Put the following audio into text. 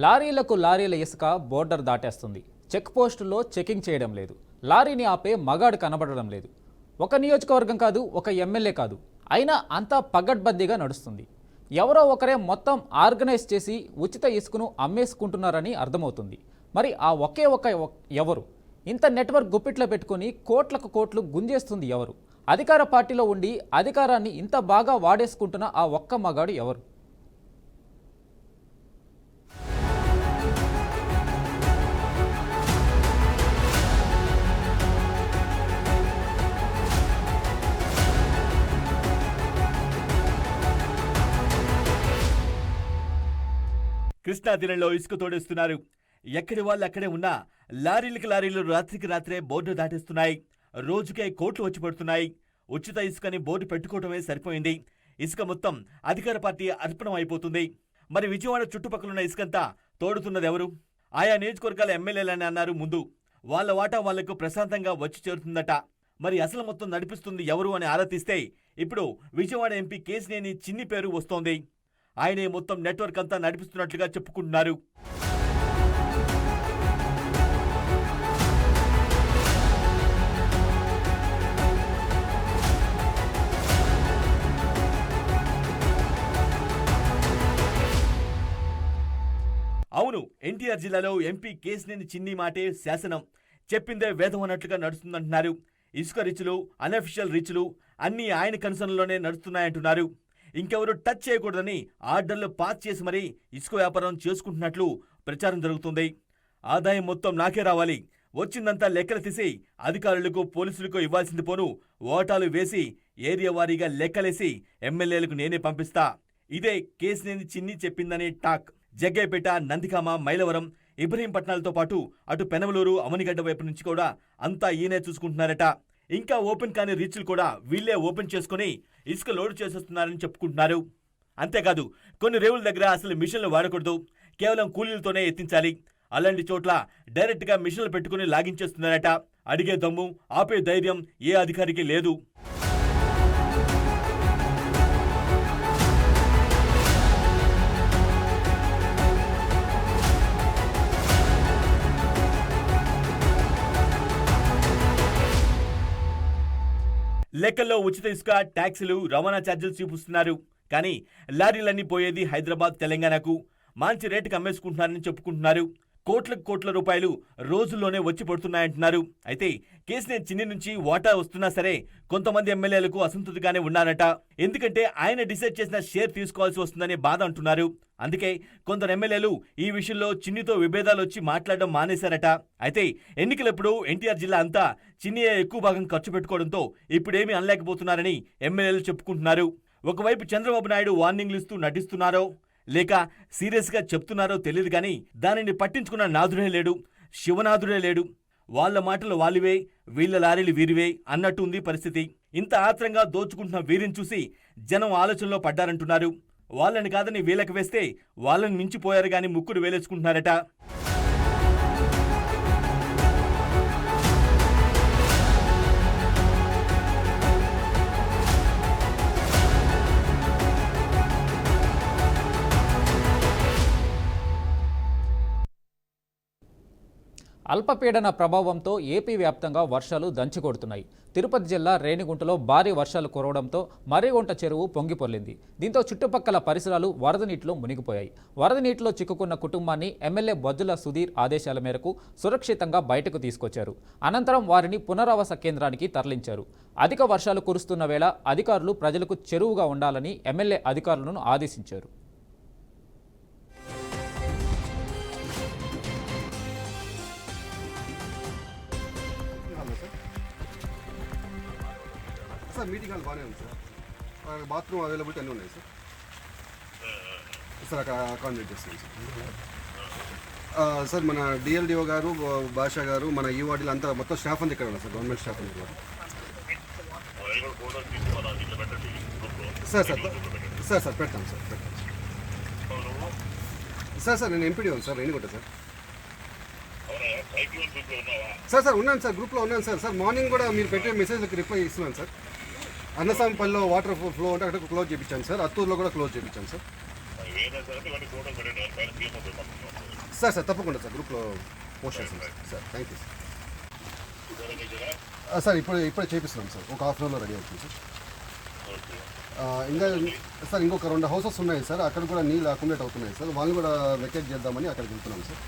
లారీలకు లారీల ఇసుక border దాటేస్తుంది. Check పోస్టుల్లో చెకింగ్ చేయడం లేదు. లారీని ఆపే మగాడు కనబడడం లేదు. ఒక నియోజకవర్గం కాదు, ఒక ఎమ్మెల్యే కాదు, అయినా అంతా పగడ్బందీగా నడుస్తుంది. ఎవరో ఒకరే మొత్తం ఆర్గనైజ్ చేసి ఉచిత ఇసుకను అమ్మేసుకుంటున్నారని అర్థమవుతుంది. మరి ఆ ఒకే ఎవరు? ఇంత నెట్వర్క్ గుప్పిట్లో పెట్టుకుని కోట్లకు కోట్లు గుంజేస్తుంది ఎవరు? అధికార పార్టీలో ఉండి అధికారాన్ని ఇంత బాగా వాడేసుకుంటున్న ఆ ఒక్క మగాడు ఎవరు? కృష్ణా తీరంలో ఇసుక తోడేస్తున్నారు. ఎక్కడి వాళ్ళు అక్కడే ఉన్నా లారీలకు లారీలు రాత్రికి రాత్రే బోర్డు దాటేస్తున్నాయి. రోజుకే కోట్లు వచ్చి పడుతున్నాయి. ఉచిత ఇసుకని బోర్డు పెట్టుకోవటమే సరిపోయింది. ఇసుక మొత్తం అధికార పార్టీ అర్పణం అయిపోతుంది. మరి విజయవాడ చుట్టుపక్కలున్న ఇసుకంతా తోడుతున్నది ఎవరు? ఆయా నియోజకవర్గాల ఎమ్మెల్యేలని అన్నారు ముందు. వాళ్ళ వాటా వాళ్లకు ప్రశాంతంగా వచ్చి చేరుతుందట. మరి అసలు మొత్తం నడిపిస్తుంది ఎవరు అని ఆరా తీస్తే ఇప్పుడు విజయవాడ ఎంపీ కేశినేని చిన్ని పేరు వస్తోంది. ఆయనే మొత్తం నెట్వర్క్ అంతా నడిపిస్తున్నట్లుగా చెప్పుకుంటున్నారు. అవును, ఎన్టీఆర్ జిల్లాలో ఎంపీ కేశినేని చిన్ని మాటే శాసనం. చెప్పిందే వేదం అన్నట్లుగా నడుస్తుందంటున్నారు. ఇసుక రీచులు, అనఫిషియల్ రీచులు అన్నీ ఆయన కన్సర్న్లోనే నడుస్తున్నాయంటున్నారు. ఇంకెవరు టచ్ చేయకూడదని ఆర్డర్లు పాస్ చేసి మరీ ఇసుక వ్యాపారం చేసుకుంటున్నట్లు ప్రచారం జరుగుతుంది. ఆదాయం మొత్తం నాకే రావాలి, వచ్చిందంతా లెక్కలు తీసి అధికారులకు పోలీసులకు ఇవ్వాల్సింది పోను ఓటాలు వేసి ఏరియా వారీగా లెక్కలేసి ఎమ్మెల్యేలకు నేనే పంపిస్తా. ఇదే కేశినేని చిన్ని చెప్పిందనే టాక్. జగ్గయ్యపేట, నందిగామ, మైలవరం, ఇబ్రహీంపట్నాలతో పాటు అటు పెనమలూరు, అవనిగడ్డ వైపు నుంచి కూడా అంతా ఈయనే చూసుకుంటున్నారట. ఇంకా ఓపెన్ కాని రీచ్లు కూడా వీళ్లే ఓపెన్ చేసుకుని ఇసుక లోడ్ చేసేస్తున్నారని చెప్పుకుంటున్నారు. అంతేకాదు కొన్ని రేవుల దగ్గర అసలు మిషన్లు వాడకూడదు, కేవలం కూలీలతోనే ఎత్తించాలి. అలాంటి చోట్ల డైరెక్ట్గా మిషన్లు పెట్టుకుని లాగించేస్తున్నారట. అడిగే దమ్ము, ఆపే ధైర్యం ఏ అధికారికి లేదు. లెక్కల్లో ఉచిత ఇసుక, ట్యాక్సులు, రవాణా ఛార్జీలు చూపిస్తున్నారు. కానీ లారీలన్నీ పోయేది హైదరాబాద్, తెలంగాణకు. మంచి రేటుకు అమ్మేసుకుంటున్నారని చెప్పుకుంటున్నారు. కోట్ల రూపాయలు రోజుల్లోనే వచ్చి పడుతున్నాయంటున్నారు. అయితే కేశినేని చిన్ని నుంచి వాటా వస్తున్నా సరే కొంతమంది ఎమ్మెల్యేలకు అసంతృప్తిగానే ఉన్నారట. ఎందుకంటే ఆయన డిసైడ్ చేసిన షేర్ తీసుకోవాల్సి వస్తుందనే బాధ అంటున్నారు. అందుకే కొందరు ఎమ్మెల్యేలు ఈ విషయంలో చిన్నితో విభేదాలు వచ్చి మాట్లాడడం మానేశారట. అయితే ఎన్నికలప్పుడు ఎన్టీఆర్ జిల్లా అంతా చిన్నియే ఎక్కువ భాగం ఖర్చు పెట్టుకోవడంతో ఇప్పుడేమీ అనలేకపోతున్నారని ఎమ్మెల్యేలు చెప్పుకుంటున్నారు. ఒకవైపు చంద్రబాబు నాయుడు వార్నింగ్లు ఇస్తూ నటిస్తున్నారో లేక సీరియస్గా చెప్తున్నారో తెలియదు కానీ దానిని పట్టించుకున్న నాథుడే లేడు, శివనాథుడే లేడు. వాళ్ళ మాటలు వాళ్ళివే, వీళ్ళ లారీలు వీరివే అన్నట్టు ఉంది పరిస్థితి. ఇంత ఆత్రంగా దోచుకుంటున్న వీరిని చూసి జనం ఆలోచనలో పడ్డారంటున్నారు. వాళ్ళని కాదని వీళ్ళకి వేస్తే వాళ్ళని మించిపోయారు గాని ముక్కుడు వేలేసుకుంటున్నారట. అల్పపీడన ప్రభావంతో ఏపీ వ్యాప్తంగా వర్షాలు దంచికొడుతున్నాయి. తిరుపతి జిల్లా రేణిగుంటలో భారీ వర్షాలు కురవడంతో మర్రిగుంట చెరువు పొంగిపొర్లింది. దీంతో చుట్టుపక్కల పరిసరాలు వరద నీటిలో మునిగిపోయాయి. వరద నీటిలో చిక్కుకున్న కుటుంబాన్ని ఎమ్మెల్యే బొజ్జుల సుధీర్ ఆదేశాల మేరకు సురక్షితంగా బయటకు తీసుకొచ్చారు. అనంతరం వారిని పునరావాస కేంద్రానికి తరలించారు. అధిక వర్షాలు కురుస్తున్న వేళ అధికారులు ప్రజలకు చెరువుగా ఉండాలని ఎమ్మెల్యే అధికారులను ఆదేశించారు. సార్ మీటింగ్ హాల్ బాగానే ఉంది సార్. బాత్రూమ్ అవైలబిలిటీ అన్నీ ఉన్నాయి సార్. సార్ అక్కడ అకామిడేట్ చేస్తాం సార్. సార్ మన డిఎల్డిఓ గారు, భాషా గారు, మన ఈవాడీలు అంతా మొత్తం స్టాఫ్ అంతా ఇక్కడ ఉన్నారు సార్. గవర్నమెంట్ స్టాఫ్ అంతా సార్. సార్ పెడతాం సార్. సార్ నేను MPD sir, Renigunta sir. Sir ఉన్నాను సార్, గ్రూప్లో ఉన్నాను సార్. సార్ మార్నింగ్ కూడా మీరు పెట్టే మెసేజ్కి రిప్లై ఇస్తున్నాను సార్. అన్నసాంపల్లిలో వాటర్ ఫ్లో ఉంటే అక్కడ క్లోజ్ చేయించాను సార్. అత్తూరులో కూడా క్లోజ్ చేయించాను సార్. సార్ సార్ తప్పకుండా సార్ గ్రూప్లో పోస్ట్ చేస్తాం సార్ థ్యాంక్ యూ సార్ ఇప్పుడే చేపిస్తున్నాం సార్ ఒక హాఫ్ అన్ అవర్లో రెడీ అవుతుంది సార్ ఇంకా సార్ ఇంకొక 2 హౌసెస్ ఉన్నాయి సార్ అక్కడ కూడా నీళ్ళు అకామిడేట్ అవుతున్నాయి సార్ వాళ్ళు కూడా వెకేట్ చేద్దామని అక్కడికి వెళ్తున్నాం సార్